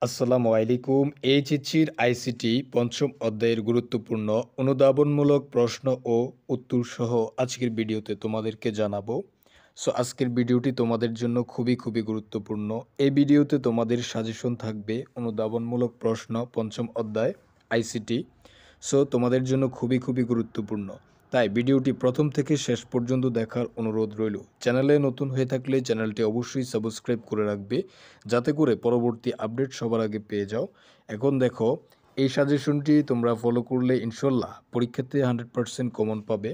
আসসালামু আলাইকুম। এইচএসসির আইসিটি পঞ্চম অধ্যায়ের গুরুত্বপূর্ণ অনুধাবনমূলক প্রশ্ন ও উত্তর সহ আজকের ভিডিওতে তোমাদেরকে জানাবো। আজকের ভিডিওটি তোমাদের জন্য খুবই গুরুত্বপূর্ণ। এই ভিডিওতে তোমাদের সাজেশন থাকবে অনুধাবনমূলক প্রশ্ন পঞ্চম অধ্যায় আইসিটি। তোমাদের জন্য খুবই গুরুত্বপূর্ণ। তাই ভিডিওটি প্রথম থেকে শেষ পর্যন্ত দেখার অনুরোধ রইল। চ্যানেলে নতুন হয়ে থাকলে চ্যানেলটি অবশ্যই সাবস্ক্রাইব করে রাখবে, যাতে করে পরবর্তী আপডেট সবার আগে পেয়ে যাও। এখন দেখো, এই সাজেশনটি তোমরা ফলো করলে ইনশাল্লাহ পরীক্ষাতে 100% কমন পাবে।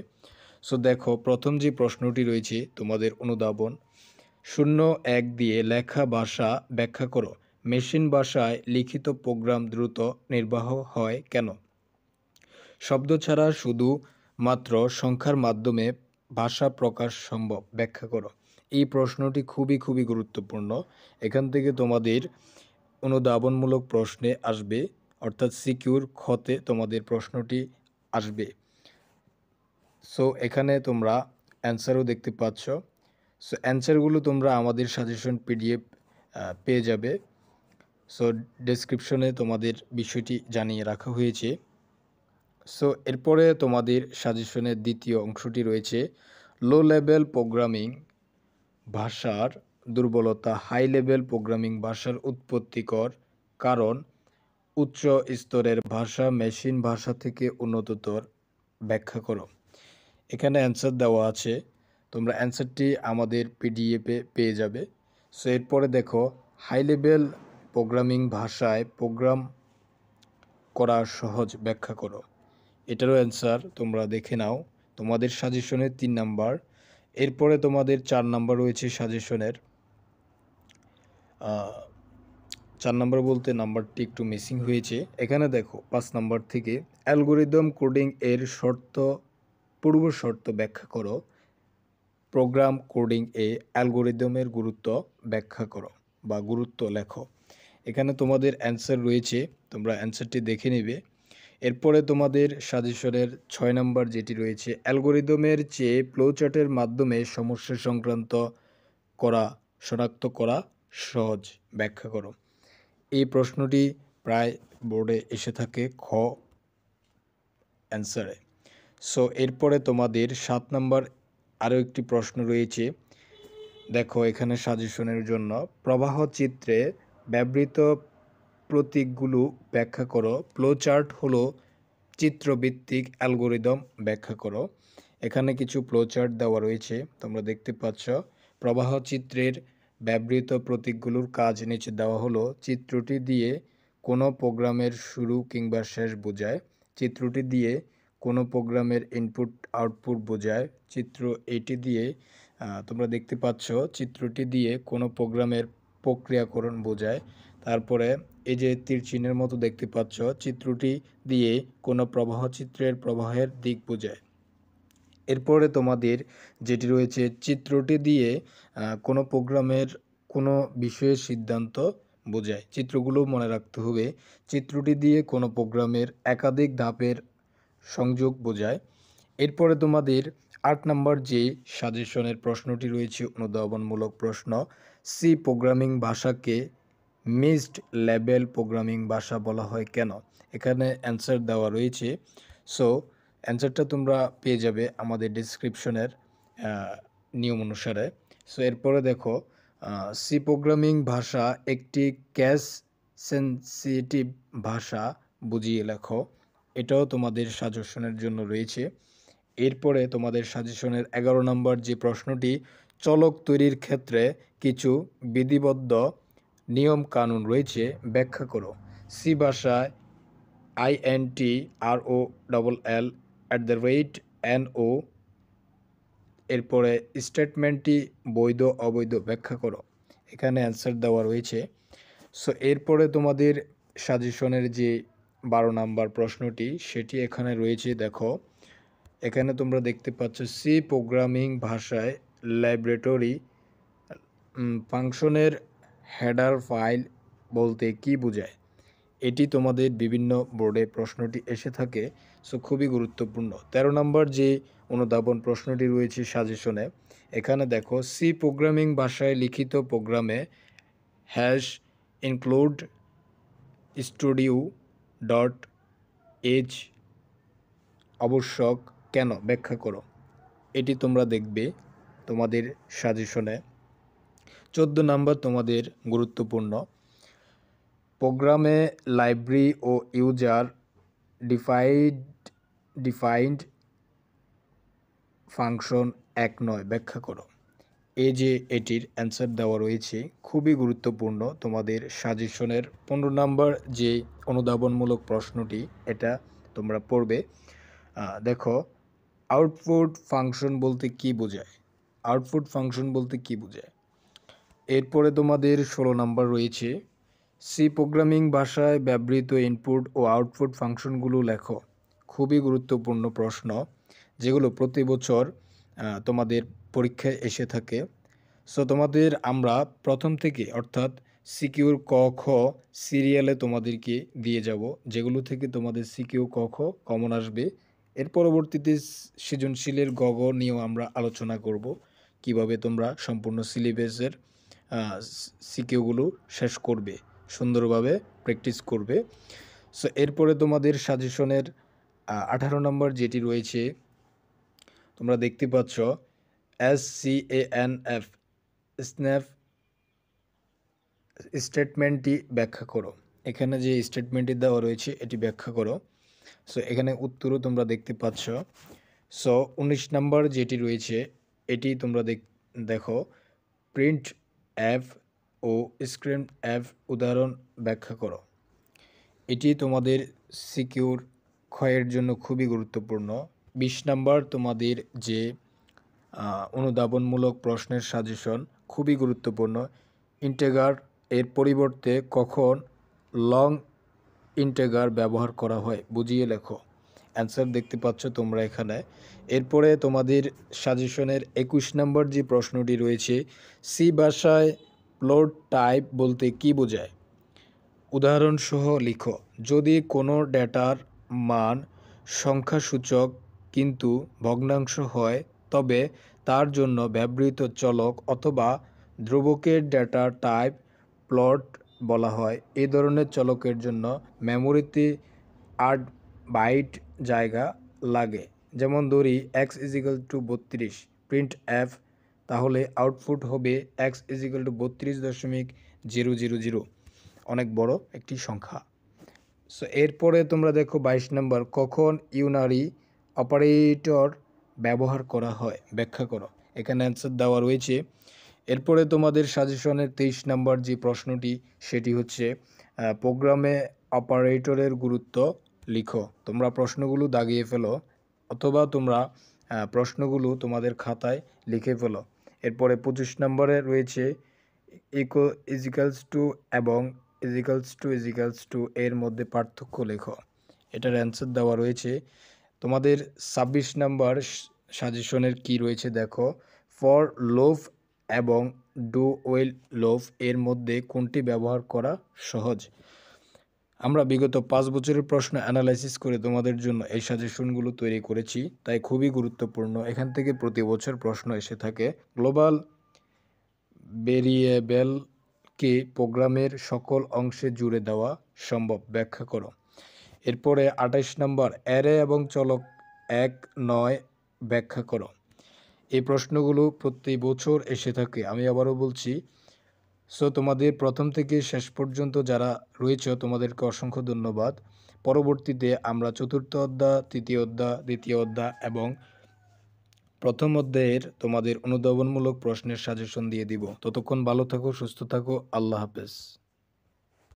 দেখো, প্রথম যে প্রশ্নটি রয়েছে তোমাদের অনুধাবন 0-1 দিয়ে লেখা ভাষা ব্যাখ্যা করো। মেশিন ভাষায় লিখিত প্রোগ্রাম দ্রুত নির্বাহ হয় কেন? শব্দ ছাড়া শুধু মাত্র সংখ্যার মাধ্যমে ভাষা প্রকাশ সম্ভব, ব্যাখ্যা করো। এই প্রশ্নটি খুবই গুরুত্বপূর্ণ। এখান থেকে তোমাদের অনুধাবনমূলক প্রশ্নে আসবে, অর্থাৎ সিকিউর খতে তোমাদের প্রশ্নটি আসবে। এখানে তোমরা অ্যান্সারও দেখতে পাচ্ছ। অ্যান্সারগুলো তোমরা আমাদের সাজেশন পিডিএফ পেয়ে যাবে। ডেসক্রিপশনে তোমাদের বিষয়টি জানিয়ে রাখা হয়েছে। এরপরে তোমাদের সাজেশনের দ্বিতীয় অংশটি রয়েছে লো লেভেল প্রোগ্রামিং ভাষার দুর্বলতা, হাই লেভেল প্রোগ্রামিং ভাষার উৎপত্তিকর কারণ, উচ্চ স্তরের ভাষা মেশিন ভাষা থেকে উন্নততর, ব্যাখ্যা করো। এখানে অ্যান্সার দেওয়া আছে, তোমরা অ্যান্সারটি আমাদের পিডিএফে পেয়ে যাবে। এরপরে দেখো, হাই লেভেল প্রোগ্রামিং ভাষায় প্রোগ্রাম করা সহজ, ব্যাখ্যা করো। এটারও অ্যান্সার তোমরা দেখে নাও তোমাদের সাজেশনের 3 নাম্বার। এরপরে তোমাদের 4 নাম্বার রয়েছে সাজেশনের। 4 নাম্বার বলতে নাম্বারটি একটু মিসিং হয়েছে। এখানে দেখো 5 নাম্বার থেকে অ্যালগোরিদম কোডিং এর পূর্ব শর্ত ব্যাখ্যা করো। প্রোগ্রাম কোডিং এ অ্যালগোরিদমের গুরুত্ব ব্যাখ্যা করো বা গুরুত্ব লেখো। এখানে তোমাদের অ্যান্সার রয়েছে, তোমরা অ্যান্সারটি দেখে নেবে। এরপরে তোমাদের সাজেশনের 6 নাম্বার যেটি রয়েছে অ্যালগোরিদমের চেয়ে ফ্লোচার্টের মাধ্যমে সমস্যা সংক্রান্ত শনাক্ত করা সহজ, ব্যাখ্যা করো। এই প্রশ্নটি প্রায় বোর্ডে এসে থাকে খ অ্যান্সারে। এরপরে তোমাদের 7 নাম্বার আরও একটি প্রশ্ন রয়েছে। দেখো, এখানে সাজেশনের জন্য প্রবাহ চিত্রে ব্যবহৃত প্রতীকগুলো ব্যাখ্যা করো। ফ্লোচার্ট হলো চিত্রভিত্তিক অ্যালগোরিদম, ব্যাখ্যা করো। এখানে কিছু ফ্লোচার্ট দেওয়া রয়েছে, তোমরা দেখতে পাচ্ছ। প্রবাহ চিত্রের ব্যবহৃত প্রতীকগুলোর কাজ নিচে দেওয়া হলো। চিত্রটি দিয়ে কোনো প্রোগ্রামের শুরু কিংবা শেষ বোঝায়। চিত্রটি দিয়ে কোনো প্রোগ্রামের ইনপুট আউটপুট বোঝায়। চিত্র এটি দিয়ে তোমরা দেখতে পাচ্ছ, চিত্রটি দিয়ে কোনো প্রোগ্রামের প্রক্রিয়াকরণ বোঝায়। তারপরে এই যে তীর চিহ্নের মতো দেখতে পাচ্ছ, চিত্রটি দিয়ে কোনো প্রবাহ চিত্রের প্রবাহের দিক বোঝায়। এরপরে তোমাদের যেটি রয়েছে, চিত্রটি দিয়ে কোনো প্রোগ্রামের কোনো বিষয়ের সিদ্ধান্ত বোঝায়। চিত্রগুলো মনে রাখতে হবে। চিত্রটি দিয়ে কোনো প্রোগ্রামের একাধিক ধাপের সংযোগ বোঝায়। এরপরে তোমাদের 8 নাম্বার যে সাজেশনের প্রশ্নটি রয়েছে অনুধাবনমূলক প্রশ্ন, সি প্রোগ্রামিং ভাষাকে মিক্সড লেভেল প্রোগ্রামিং ভাষা বলা হয় কেন? এখানে অ্যান্সার দেওয়া রয়েছে। অ্যান্সারটা তোমরা পেয়ে যাবে আমাদের ডেসক্রিপশনের নিয়ম অনুসারে। এরপরে দেখো, সি প্রোগ্রামিং ভাষা একটি ক্যাশ সেনসিটিভ ভাষা, বুঝিয়ে লেখো। এটাও তোমাদের সাজেশনের জন্য রয়েছে। এরপরে তোমাদের সাজেশনের 11 নম্বর যে প্রশ্নটি, চলক তৈরির ক্ষেত্রে কিছু বিধিবদ্ধ নিয়ম কানুন রয়েছে, ব্যাখ্যা করো। সি ভাষায় INTROLL@NO, এরপরে স্টেটমেন্টটি বৈধ অবৈধ, ব্যাখ্যা করো। এখানে অ্যান্সার দেওয়া রয়েছে। এরপরে তোমাদের সাজেশনের যে 12 নাম্বার প্রশ্নটি, সেটি এখানে রয়েছে। দেখো, এখানে তোমরা দেখতে পাচ্ছ, সি প্রোগ্রামিং ভাষায় ল্যাবরেটরি ফাংশনের হেডার ফাইল বলতে কি বোঝায়? এটি তোমাদের বিভিন্ন বোর্ডে প্রশ্নটি এসে থাকে। খুবই গুরুত্বপূর্ণ। 13 নম্বর যে অনুধাবন প্রশ্নটি রয়েছে সাজেশনে, এখানে দেখো, সি প্রোগ্রামিং ভাষায় লিখিত প্রোগ্রামে hash include studio dot h আবশ্যক কেন ব্যাখ্যা করো। এটি তোমরা দেখবে তোমাদের সাজেশনে। 14 নাম্বার তোমাদের গুরুত্বপূর্ণ। প্রোগ্রামে লাইব্রেরি ও ইউজার ডিফাইন্ড ফাংশন এক নয়, ব্যাখ্যা করো। এই যে এটির অ্যান্সার দেওয়া রয়েছে, খুবই গুরুত্বপূর্ণ তোমাদের সাজেশনের 15 নাম্বার যে অনুধাবনমূলক প্রশ্নটি, এটা তোমরা পড়বে। দেখো, আউটপুট ফাংশন বলতে কি বোঝায়? আউটপুট ফাংশন বলতে কি বোঝায়? এরপরে তোমাদের 16 নাম্বার রয়েছে, সি প্রোগ্রামিং ভাষায় ব্যবহৃত ইনপুট ও আউটপুট ফাংশনগুলো লেখো। খুবই গুরুত্বপূর্ণ প্রশ্ন, যেগুলো প্রতি বছর তোমাদের পরীক্ষায় এসে থাকে। সো তোমাদের আমরা প্রথম থেকে, অর্থাৎ সিকিউর ক খ সিরিয়ালে তোমাদেরকে দিয়ে যাব, যেগুলো থেকে তোমাদের সিকিউ ক খ কমন আসবে। এর পরবর্তীতে সৃজনশীলের গ গ নিয়েও আমরা আলোচনা করব, কিভাবে তোমরা সম্পূর্ণ সিলেবাসের সিকিউগুলো শেষ করবে, সুন্দরভাবে প্র্যাকটিস করবে। সো এরপরে তোমাদের সাজেশনের 18 নম্বর যেটি রয়েছে, তোমরা দেখতে পাচ্ছ SCANF স্ন্যাপ স্টেটমেন্টটি ব্যাখ্যা করো। এখানে যে স্টেটমেন্টটি দেওয়া রয়েছে এটি ব্যাখ্যা করো। সো এখানে উত্তরও তোমরা দেখতে পাচ্ছ। সো 19 নম্বর যেটি রয়েছে, এটি তোমরা দেখো, প্রিন্ট অ্যাপ ও স্ক্রিন অ্যাপ উদাহরণ ব্যাখ্যা করো। এটি তোমাদের সিকিউর ক্ষয়ের জন্য খুবই গুরুত্বপূর্ণ। 20 নম্বর তোমাদের যে অনুধাবনমূলক প্রশ্নের সাজেশন, খুবই গুরুত্বপূর্ণ। ইন্টেগার এর পরিবর্তে কখন লং ইন্টেগার ব্যবহার করা হয়, বুঝিয়ে লেখো। অ্যান্সার দেখতে পাচ্ছ তোমরা এখানে। এরপরে তোমাদের সাজেশনের 21 নম্বর যে প্রশ্নটি রয়েছে, সি ভাষায় ফ্লোট টাইপ বলতে কি বোঝায়? উদাহরণসহ লিখো। যদি কোনো ডেটার মান সংখ্যাসূচক কিন্তু ভগ্নাংশ হয়, তবে তার জন্য ব্যবহৃত চলক অথবা ধ্রুবকের ডেটার টাইপ ফ্লোট বলা হয়। এই ধরনের চলকের জন্য মেমোরিতে 8 বাইট জায়গা লাগে। যেমন ধরি x=32, প্রিন্ট এফ, তাহলে আউটপুট হবে x=32.000, অনেক বড় একটি সংখ্যা। সো এরপরে তোমরা দেখো 22 নম্বর, কখন ইউনারি অপারেটর ব্যবহার করা হয়, ব্যাখ্যা করো। এখানে অ্যান্সার দেওয়া রয়েছে। এরপরে তোমাদের সাজেশনের 23 নম্বর যে প্রশ্নটি, সেটি হচ্ছে প্রোগ্রামে অপারেটরের গুরুত্ব লিখো। তোমরা প্রশ্নগুলো দাগিয়ে ফেলো, অথবা তোমরা প্রশ্নগুলো তোমাদের খাতায় লিখে ফেলো। এরপরে 25 নম্বরে রয়েছে ইজিক্যালস টু এবং ইজিক্যালস টু এর মধ্যে পার্থক্য লেখো। এটার অ্যান্সার দেওয়া রয়েছে। তোমাদের 26 নম্বর সাজেশনের কি রয়েছে দেখো, ফর লোভ এবং ডু ওয়েল লোভ এর মধ্যে কোনটি ব্যবহার করা সহজ? আমরা বিগত 5 বছরের প্রশ্ন অ্যানালাইসিস করে তোমাদের জন্য এই সাজেশনগুলো তৈরি করেছি, তাই খুবই গুরুত্বপূর্ণ। এখান থেকে প্রতি বছর প্রশ্ন এসে থাকে। গ্লোবাল ভেরিয়েবলকে প্রোগ্রামের সকল অংশে জুড়ে দেওয়া সম্ভব, ব্যাখ্যা করো। এরপরে 28 নম্বর, অ্যারে এবং চলক 1 9 ব্যাখ্যা করো। এই প্রশ্নগুলো প্রতি বছর এসে থাকে, আমি আবারও বলছি। সো তোমাদের প্রথম থেকে শেষ পর্যন্ত যারা রয়েছে তোমাদেরকে অসংখ্য ধন্যবাদ। পরবর্তীতে আমরা চতুর্থ অধ্যায়, তৃতীয় অধ্যায়, দ্বিতীয় অধ্যায় এবং প্রথম অধ্যায়ের তোমাদের অনুধাবনমূলক প্রশ্নের সাজেশন দিয়ে দিব। ততক্ষণ ভালো থাকো, সুস্থ থাকো, আল্লাহ হাফেজ।